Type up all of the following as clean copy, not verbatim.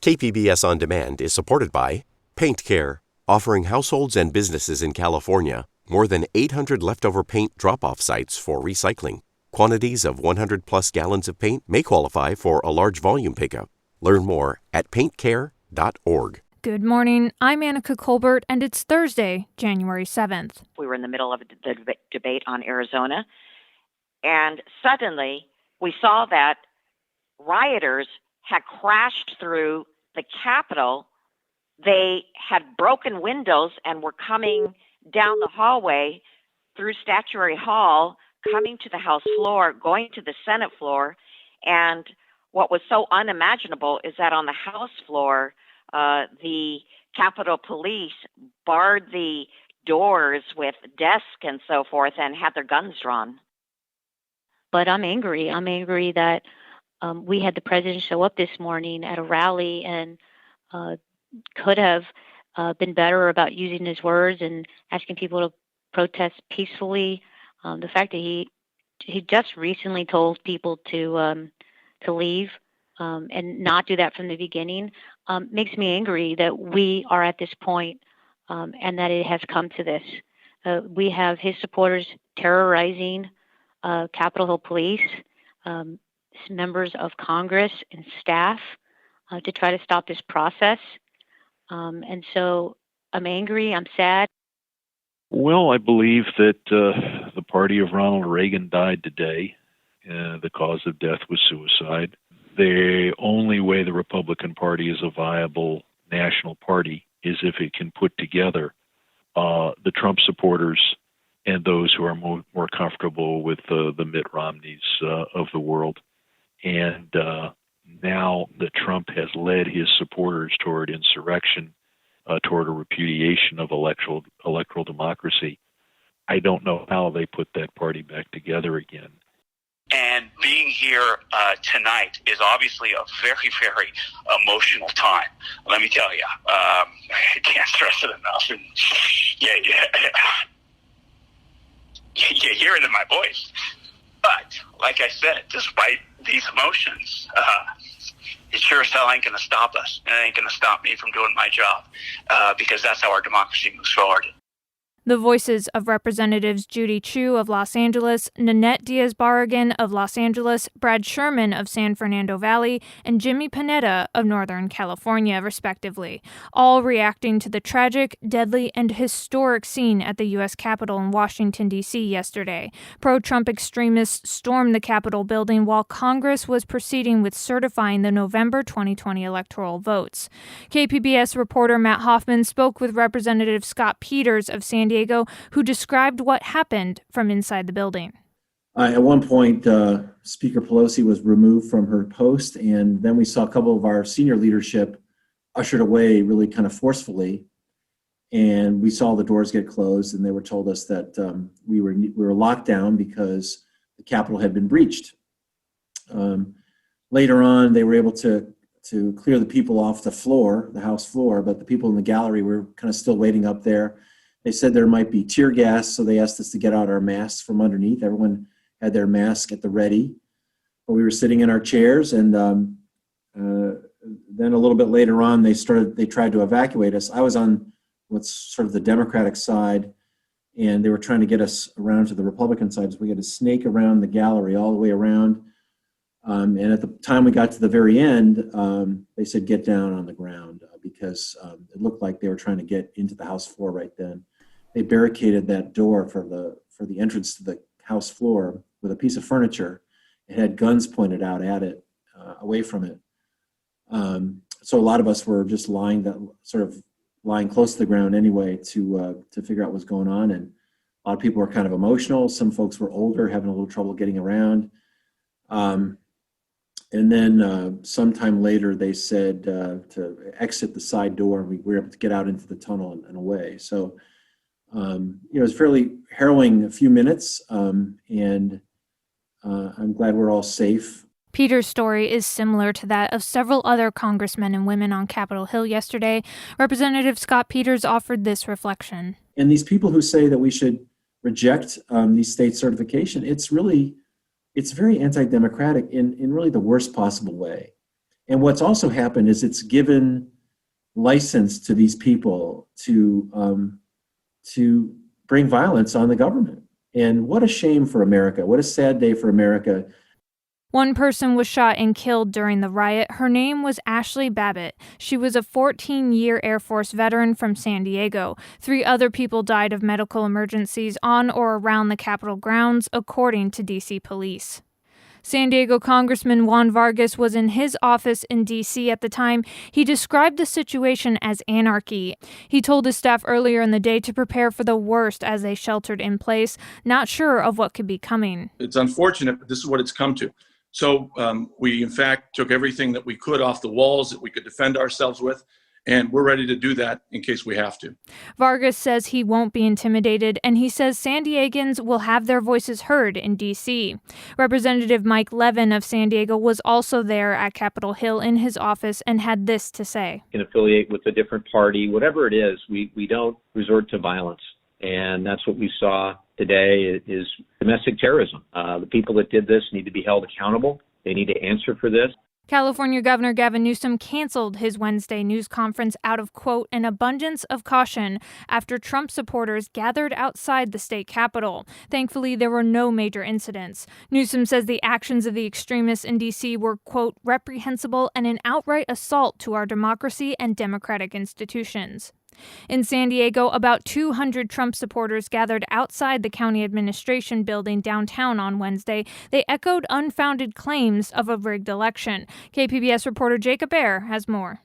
KPBS On Demand is supported by Paint Care, offering households and businesses in California more than 800 leftover paint drop-off sites for recycling. Quantities of 100-plus gallons of paint may qualify for a large volume pickup. Learn more at paintcare.org. Good morning. I'm Annika Colbert, and it's Thursday, January 7th. We were in the middle of the debate on Arizona, and suddenly we saw that rioters had crashed through the Capitol. They had broken windows and were coming down the hallway through Statuary Hall, coming to the House floor, going to the Senate floor. And what was so unimaginable is that on the House floor, the Capitol Police barred the doors with desks and so forth and had their guns drawn. But I'm angry. I'm angry that we had the president show up this morning at a rally and could have been better about using his words and asking people to protest peacefully. The fact that he just recently told people to leave and not do that from the beginning makes me angry that we are at this point and that it has come to this. We have his supporters terrorizing Capitol Hill police, members of Congress and staff to try to stop this process. And so I'm angry, I'm sad. Well, I believe that the party of Ronald Reagan died today. The cause of death was suicide. The only way the Republican Party is a viable national party is if it can put together the Trump supporters and those who are more comfortable with the Mitt Romneys of the world. And now that Trump has led his supporters toward insurrection, toward a repudiation of electoral democracy, I don't know how they put that party back together again. And being here tonight is obviously a very, very emotional time. Let me tell you, I can't stress it enough. And you hear it in my voice. But like I said, despite these emotions, it sure as hell ain't going to stop us. And it ain't going to stop me from doing my job because that's how our democracy moves forward. The voices of Representatives Judy Chu of Los Angeles, Nanette Diaz-Barragán of Los Angeles, Brad Sherman of San Fernando Valley, and Jimmy Panetta of Northern California, respectively, all reacting to the tragic, deadly, and historic scene at the U.S. Capitol in Washington, D.C. yesterday. Pro-Trump extremists stormed the Capitol building while Congress was proceeding with certifying the November 2020 electoral votes. KPBS reporter Matt Hoffman spoke with Representative Scott Peters of San Diego, who described what happened from inside the building. At one point, Speaker Pelosi was removed from her post, and then we saw a couple of our senior leadership ushered away really kind of forcefully. And we saw the doors get closed, and they were told us that we were locked down because the Capitol had been breached. Later on, they were able to clear the people off the floor, the House floor, but the people in the gallery were kind of still waiting up there. They said there might be tear gas, so they asked us to get out our masks from underneath. Everyone had their mask at the ready. But we were sitting in our chairs, and then a little bit later on, they tried to evacuate us. I was on what's sort of the Democratic side, and they were trying to get us around to the Republican side. So we had to snake around the gallery all the way around. And at the time we got to the very end, they said, get down on the ground because it looked like they were trying to get into the House floor right then. They barricaded that door for the entrance to the House floor with a piece of furniture. It had guns pointed out at it, away from it. So a lot of us were just lying close to the ground anyway to figure out what's going on. And a lot of people were kind of emotional. Some folks were older, having a little trouble getting around. And then sometime later, they said to exit the side door, and we were able to get out into the tunnel and away. So, it was fairly harrowing a few minutes, and I'm glad we're all safe. Peter's story is similar to that of several other congressmen and women on Capitol Hill yesterday. Representative Scott Peters offered this reflection. And these people who say that we should reject these state certification, it's very anti-democratic in really the worst possible way. And what's also happened is it's given license to these people to bring violence on the government. And what a shame for America. What a sad day for America. One person was shot and killed during the riot. Her name was Ashley Babbitt. She was a 14-year Air Force veteran from San Diego. 3 other people died of medical emergencies on or around the Capitol grounds, according to D.C. police. San Diego Congressman Juan Vargas was in his office in D.C. at the time. He described the situation as anarchy. He told his staff earlier in the day to prepare for the worst as they sheltered in place, not sure of what could be coming. It's unfortunate, but this is what it's come to. So we, in fact, took everything that we could off the walls that we could defend ourselves with, and we're ready to do that in case we have to. Vargas says he won't be intimidated, and he says San Diegans will have their voices heard in D.C. Representative Mike Levin of San Diego was also there at Capitol Hill in his office and had this to say. Can affiliate with a different party, whatever it is, we don't resort to violence. And that's what we saw today is domestic terrorism. The people that did this need to be held accountable. They need to answer for this. California Governor Gavin Newsom canceled his Wednesday news conference out of, quote, an abundance of caution after Trump supporters gathered outside the state capitol. Thankfully, there were no major incidents. Newsom says the actions of the extremists in D.C. were, quote, reprehensible and an outright assault to our democracy and democratic institutions. In San Diego, about 200 Trump supporters gathered outside the county administration building downtown on Wednesday. They echoed unfounded claims of a rigged election. KPBS reporter Jacob Ayer has more.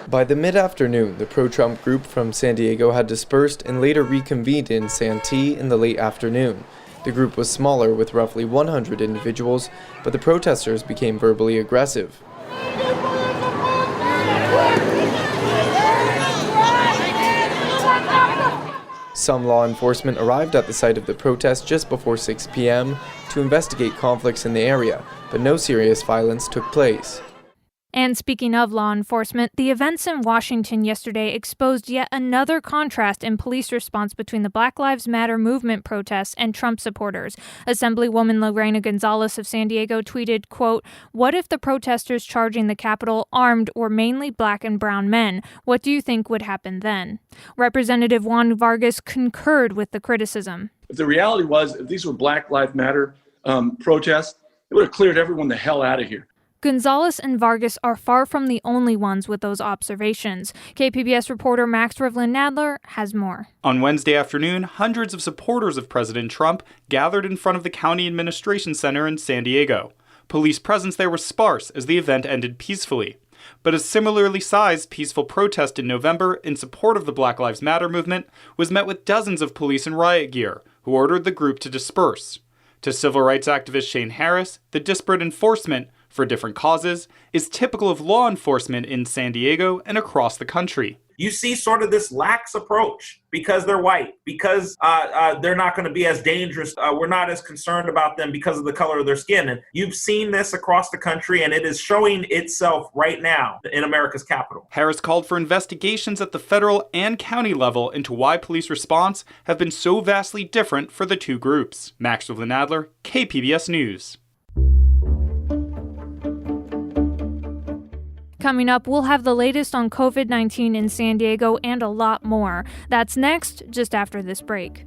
By the mid-afternoon, the pro-Trump group from San Diego had dispersed and later reconvened in Santee in the late afternoon. The group was smaller with roughly 100 individuals, but the protesters became verbally aggressive. Some law enforcement arrived at the site of the protest just before 6 p.m. to investigate conflicts in the area, but no serious violence took place. And speaking of law enforcement, the events in Washington yesterday exposed yet another contrast in police response between the Black Lives Matter movement protests and Trump supporters. Assemblywoman Lorena Gonzalez of San Diego tweeted, quote, what if the protesters charging the Capitol armed were mainly black and brown men? What do you think would happen then? Representative Juan Vargas concurred with the criticism. If the reality was, if these were Black Lives Matter protests, it would have cleared everyone the hell out of here. Gonzalez and Vargas are far from the only ones with those observations. KPBS reporter Max Rivlin-Nadler has more. On Wednesday afternoon, hundreds of supporters of President Trump gathered in front of the County Administration Center in San Diego. Police presence there was sparse as the event ended peacefully. But a similarly sized peaceful protest in November in support of the Black Lives Matter movement was met with dozens of police in riot gear, who ordered the group to disperse. To civil rights activist Shane Harris, the disparate enforcement for different causes is typical of law enforcement in San Diego and across the country. You see sort of this lax approach because they're white, because they're not going to be as dangerous. We're not as concerned about them because of the color of their skin. And you've seen this across the country, and it is showing itself right now in America's capital. Harris called for investigations at the federal and county level into why police response have been so vastly different for the two groups. Max Rivlin-Nadler, KPBS News. Coming up, we'll have the latest on COVID-19 in San Diego and a lot more. That's next, just after this break.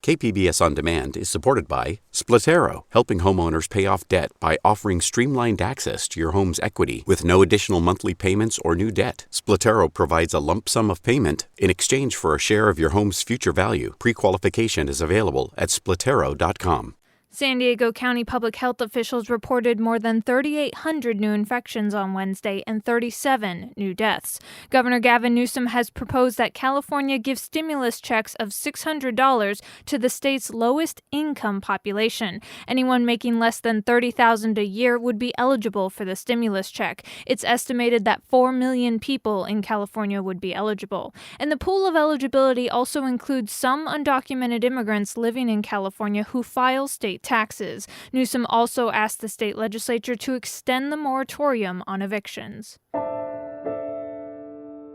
KPBS On Demand is supported by Splatero, helping homeowners pay off debt by offering streamlined access to your home's equity with no additional monthly payments or new debt. Splatero provides a lump sum of payment in exchange for a share of your home's future value. Pre-qualification is available at splatero.com. San Diego County public health officials reported more than 3,800 new infections on Wednesday and 37 new deaths. Governor Gavin Newsom has proposed that California give stimulus checks of $600 to the state's lowest income population. Anyone making less than $30,000 a year would be eligible for the stimulus check. It's estimated that 4 million people in California would be eligible. And the pool of eligibility also includes some undocumented immigrants living in California who file state taxes. Newsom also asked the state legislature to extend the moratorium on evictions.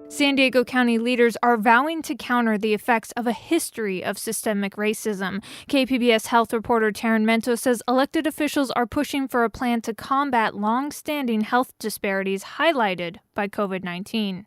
San Diego County leaders are vowing to counter the effects of a history of systemic racism. KPBS health reporter Taryn Mento says elected officials are pushing for a plan to combat long-standing health disparities highlighted by COVID-19.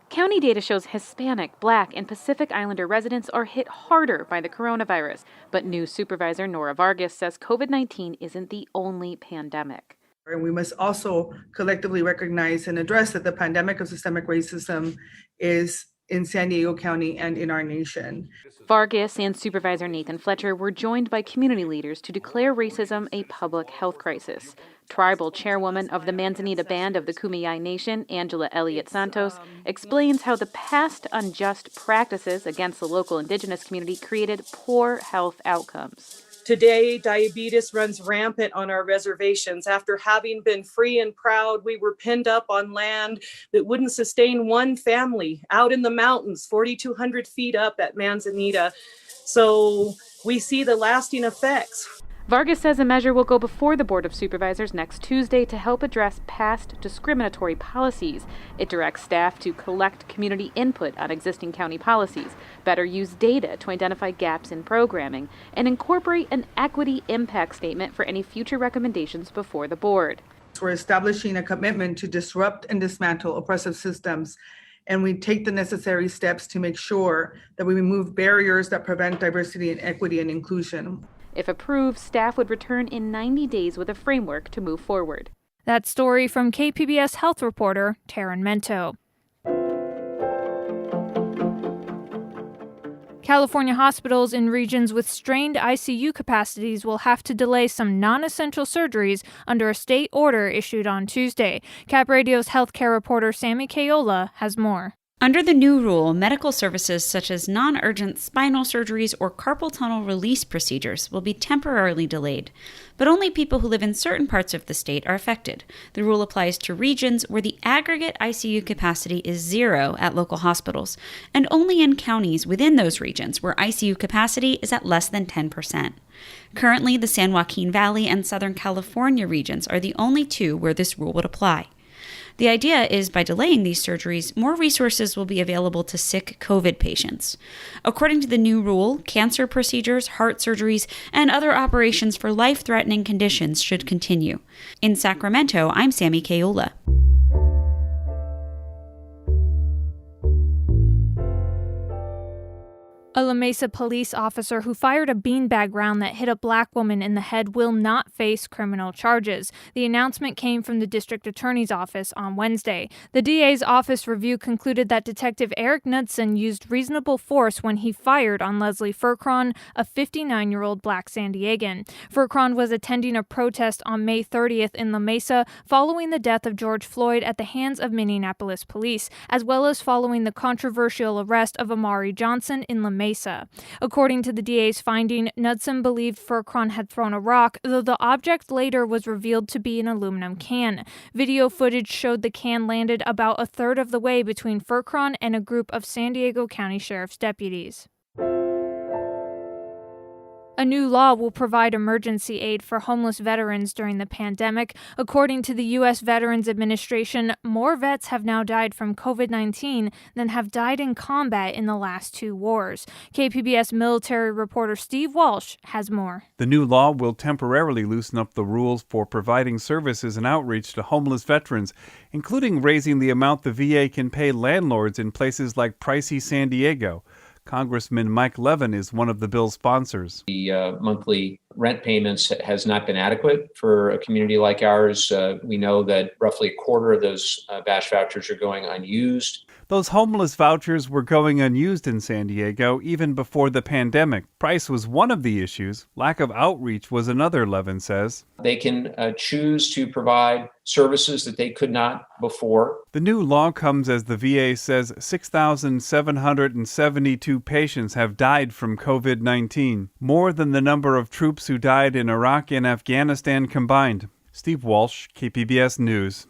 County data shows Hispanic, Black, and Pacific Islander residents are hit harder by the coronavirus. But new Supervisor Nora Vargas says COVID-19 isn't the only pandemic. And we must also collectively recognize and address that the pandemic of systemic racism is in San Diego County and in our nation. Vargas and Supervisor Nathan Fletcher were joined by community leaders to declare racism a public health crisis. Tribal chairwoman of the Manzanita Band of the Kumeyaay Nation, Angela Elliott Santos, explains how the past unjust practices against the local indigenous community created poor health outcomes. Today, diabetes runs rampant on our reservations. After having been free and proud, we were pinned up on land that wouldn't sustain one family out in the mountains, 4,200 feet up at Manzanita. So we see the lasting effects. Vargas says a measure will go before the Board of Supervisors next Tuesday to help address past discriminatory policies. It directs staff to collect community input on existing county policies, better use data to identify gaps in programming, and incorporate an equity impact statement for any future recommendations before the board. We're establishing a commitment to disrupt and dismantle oppressive systems, and we take the necessary steps to make sure that we remove barriers that prevent diversity and equity and inclusion. If approved, staff would return in 90 days with a framework to move forward. That story from KPBS health reporter Taryn Mento. California hospitals in regions with strained ICU capacities will have to delay some non-essential surgeries under a state order issued on Tuesday. Cap Radio's healthcare reporter Sammy Kayola has more. Under the new rule, medical services such as non-urgent spinal surgeries or carpal tunnel release procedures will be temporarily delayed, but only people who live in certain parts of the state are affected. The rule applies to regions where the aggregate ICU capacity is 0 at local hospitals, and only in counties within those regions where ICU capacity is at less than 10%. Currently, the San Joaquin Valley and Southern California regions are the only two where this rule would apply. The idea is by delaying these surgeries, more resources will be available to sick COVID patients. According to the new rule, cancer procedures, heart surgeries, and other operations for life-threatening conditions should continue. In Sacramento, I'm Sammy Kayola. A La Mesa police officer who fired a beanbag round that hit a black woman in the head will not face criminal charges. The announcement came from the district attorney's office on Wednesday. The DA's office review concluded that Detective Eric Knudsen used reasonable force when he fired on Leslie Furcron, a 59-year-old black San Diegan. Furcron was attending a protest on May 30th in La Mesa following the death of George Floyd at the hands of Minneapolis police, as well as following the controversial arrest of Amari Johnson in La Mesa. According to the DA's finding, Knudsen believed Furcron had thrown a rock, though the object later was revealed to be an aluminum can. Video footage showed the can landed about a third of the way between Furcron and a group of San Diego County Sheriff's deputies. A new law will provide emergency aid for homeless veterans during the pandemic. According to the U.S. Veterans Administration, more vets have now died from COVID-19 than have died in combat in the last 2 wars. KPBS military reporter Steve Walsh has more. The new law will temporarily loosen up the rules for providing services and outreach to homeless veterans, including raising the amount the VA can pay landlords in places like pricey San Diego. Congressman Mike Levin is one of the bill's sponsors. The monthly rent payments has not been adequate for a community like ours. We know that roughly a quarter of those BASH vouchers are going unused. Those homeless vouchers were going unused in San Diego even before the pandemic. Price was one of the issues. Lack of outreach was another, Levin says. They can choose to provide services that they could not before. The new law comes as the VA says 6,772 patients have died from COVID-19, more than the number of troops who died in Iraq and Afghanistan combined. Steve Walsh, KPBS News.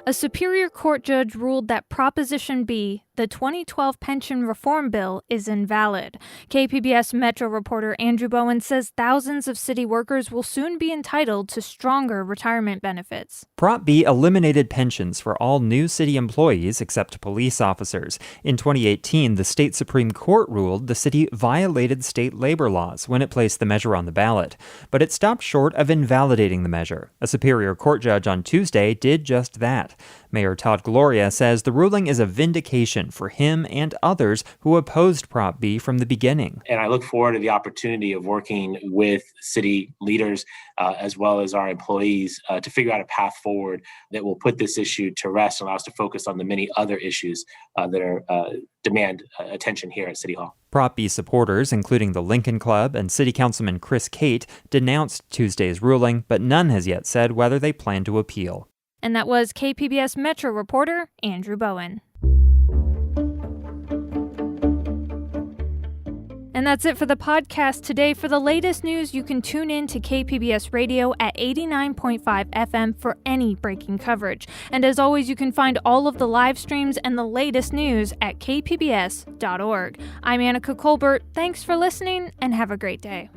A Superior Court judge ruled that Proposition B, the 2012 pension reform bill, is invalid. KPBS Metro reporter Andrew Bowen says thousands of city workers will soon be entitled to stronger retirement benefits. Prop B eliminated pensions for all new city employees except police officers. In 2018, the state Supreme Court ruled the city violated state labor laws when it placed the measure on the ballot. But it stopped short of invalidating the measure. A Superior Court judge on Tuesday did just that. Mayor Todd Gloria says the ruling is a vindication for him and others who opposed Prop B from the beginning. And I look forward to the opportunity of working with city leaders as well as our employees to figure out a path forward that will put this issue to rest and allow us to focus on the many other issues that demand attention here at City Hall. Prop B supporters, including the Lincoln Club and City Councilman Chris Cate, denounced Tuesday's ruling, but none has yet said whether they plan to appeal. And that was KPBS Metro reporter Andrew Bowen. And that's it for the podcast today. For the latest news, you can tune in to KPBS Radio at 89.5 FM for any breaking coverage. And as always, you can find all of the live streams and the latest news at kpbs.org. I'm Annika Colbert. Thanks for listening and have a great day.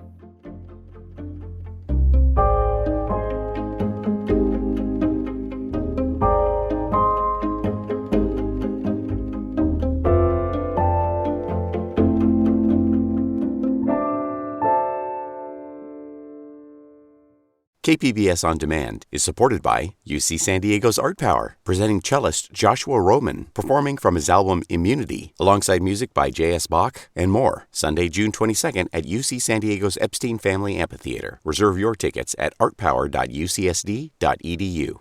KPBS On Demand is supported by UC San Diego's Art Power, presenting cellist Joshua Roman, performing from his album Immunity, alongside music by J.S. Bach and more, Sunday, June 22nd at UC San Diego's Epstein Family Amphitheater. Reserve your tickets at artpower.ucsd.edu.